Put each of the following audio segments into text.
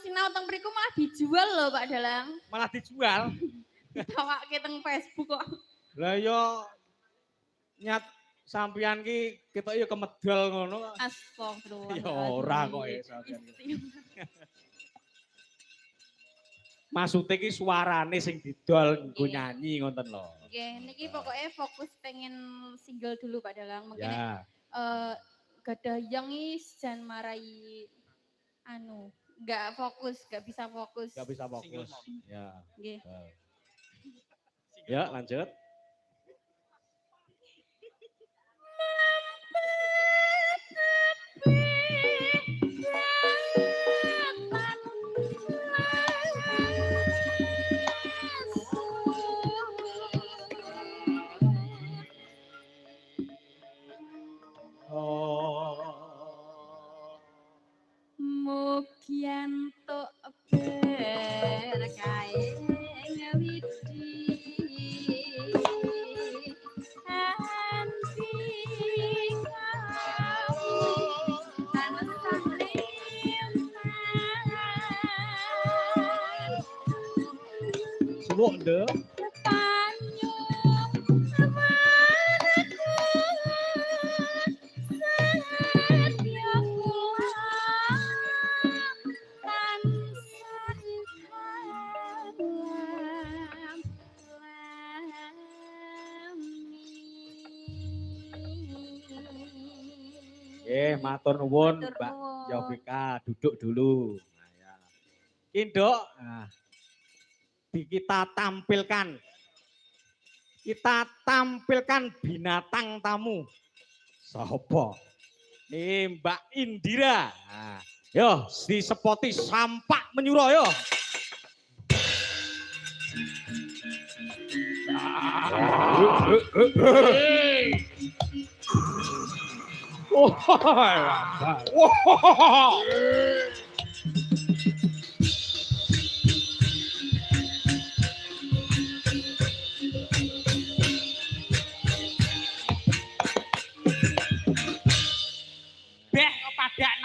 sinau teng mriku malah dijual lho Pak Dalang. Malah dijual. Ditawake teng Facebook kok. Lah yo nyat sampeyan ki ketok yo kemedal ngono. Astagfirullah. Ya ora kok sampeyan. Maksudnya ki suarane sing didol nggo nyanyi ngoten lho. Nggih, niki pokoknya fokus pengen single dulu Pak Dalang. Mungkin Ya. gadah yang jan marai enggak fokus, enggak bisa fokus. Enggak bisa fokus. Ya. Nggih. Ya, lanjut. Mugianto berkae ngawiti anti kamu tansah limpah Suwuk ndek. Matur nuwun Mbak Yovika, duduk dulu. Nah, ya. Induk, nah, kita tampilkan binatang tamu. Sopo? Ini Mbak Indira. Nah, yo, disepoti sampak menyuruh yo.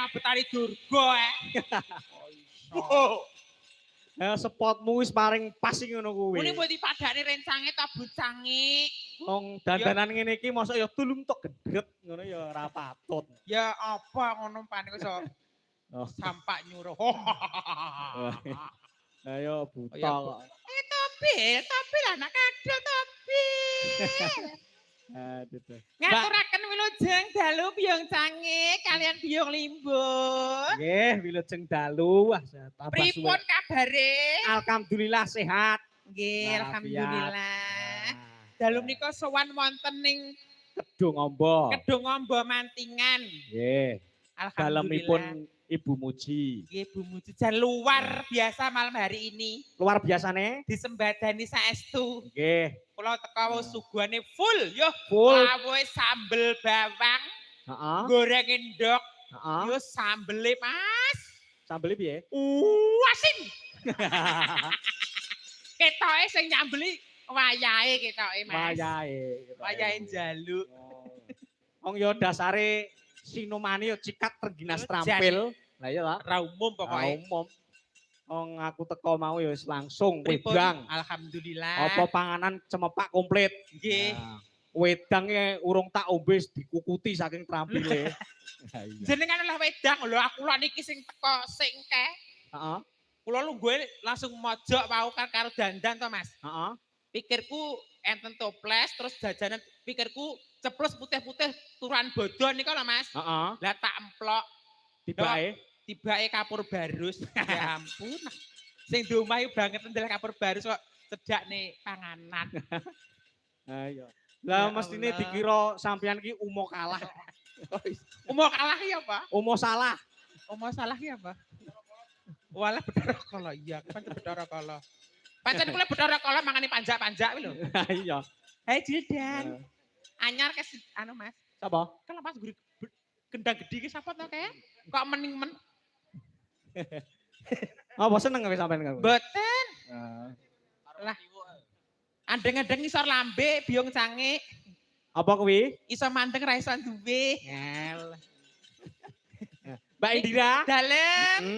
Betari Durga Spotmu wis paring pas iki ngono kuwi. Muni mbok dipadani rencange ta bucange. Wong dandanan ngene iki mosok ya tulung tok gedret ngono ya ora patut. Ya apa ngono panik iso sampak nyuruh. Ayo buta kok. Tapi lah anak kadal tapi. Aduh. Ngaturaken wilujeng dalu Biyong Cange kalian Biyong Limbun. Nggih, wilujeng dalu. Pripun kabare? Alhamdulillah sehat. Nggih, alhamdulillah. Dalu menika sowan wonten ning Kedung Ombo. Kedung Ombo Mantingan. Nggih. Dalemipun Ibu Muji. Nggih, Ibu Muji jan luar biasa malam hari ini. Luar biasane disembadani saestu. Nggih. Kula teko suguhane full yo. Full. Lawuhe sambel bawang. Heeh. Goreng endok. Heeh. Yo sambele, Mas. Sambele piye? Asin. Ketoke sing nyambeli wayahe ketoke, Mas. Wayahe njaluk. Wong yo dasare sinomane yo cikat terginas trampil. Lah iya ta? Ra umum pokoke. Umum. Wong aku teko mau ya langsung wedang. Alhamdulillah. Apa panganan cemepak komplit. Nggih. Wedangnya urung tak ombe dikukuti saking trampile. Jenengan lah wedang lho, aku lho niki sing teko sing ke. Heeh. Kula lungguhe langsung mojok mau karo dandan to, Mas. Heeh. Pikirku enten toples terus jajanan pikirku ceplos putih-putih turuan bodon nika lho, Mas. Heeh. Lah tak emplok. Tibake kapur barus. Ya ampun. Sing diomahi banget ndel kapur barus kok cedakne panganan. Ayo. Lah mestine dikira sampeyan ki umo kalah. Umo kalah ki apa? Umo salah. Umo salah ki apa? Walah Bathara Kala. Iya, pancen Bathara Kala. Pancen kula Bathara Kala mangane panjak-panjak kuwi lho. Iya. Hai Jildan. Anyar ke anu Mas. Sapa? Kan pas gendang gede ki sapa to kae? Kok mening-men. Apa seneng kowe sampean karo? Mboten. Lah. Andeng-andeng isor lambe Biyong Cange. Apa kuwi? Iso mandeng ra iso duwe. Mbak Indira. Dalem.